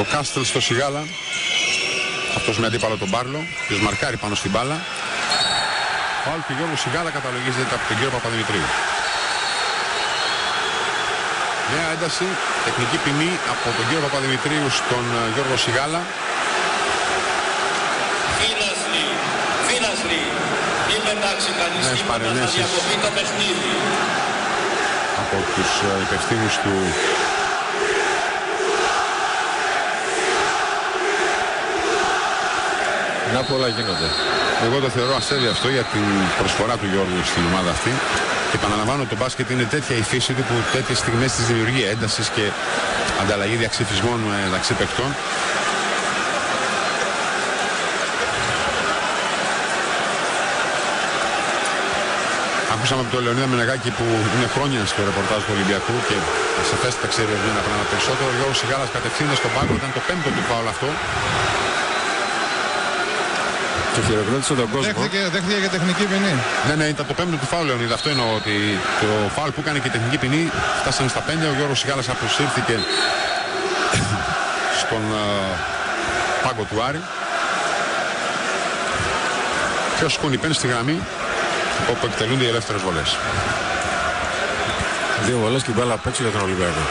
Ο Κάστελ στο Σιγάλα. Αυτός με αντίπαλο τον Μπάρλο. Ποιος μαρκάρει πάνω στην μπάλα. Φάουλ του Γιώργου Σιγάλα καταλογίζεται από τον κύριο Παπαδημητρίου. Νέα ένταση, τεχνική ποινή από τον κύριο Παπαδημητρίου στον Γιώργο Σιγάλα. Νέες παρενέσεις από τους υπευθύνους του. Να πολλά γίνονται. Εγώ το θεωρώ αστέρι αυτό για την προσφορά του Γιώργου στην ομάδα αυτή. Και επαναλαμβάνω, το μπάσκετ είναι τέτοια η φύση του που τέτοιες στιγμές της δημιουργεί έντασης και ανταλλαγή διαξυφισμών μεταξύ παιχτών. Ακούσαμε από τον Λεωνίδα Μενεγάκη που είναι χρόνια στο ρεπορτάζ του Ολυμπιακού και σαφέστατα ξέρει ορισμένα πράγματα περισσότερο. Ο Γιώργος Σιγάλας κατευθύνεται στον πάγκο, ήταν το 5ο του φάουλ αυτό. Και χειροκρότησε τον κόσμο. Δέχτηκε και τεχνική ποινή. Ναι, ήταν το 5ο του φάουλ, Λεωνίδα. Αυτό εννοώ, ότι το φάουλ που έκανε και η τεχνική ποινή φτάσανε στα 5. Ο Γιώργος Σιγάλας αποσύρθηκε στον πάγκο του Άρη. Και ο Σκουνιπέν στη γραμμή όπου εκτελούνται οι ελεύθερες βολές. 2 βολές και μπάλα απ' έξω για τον Ολυμπιακό.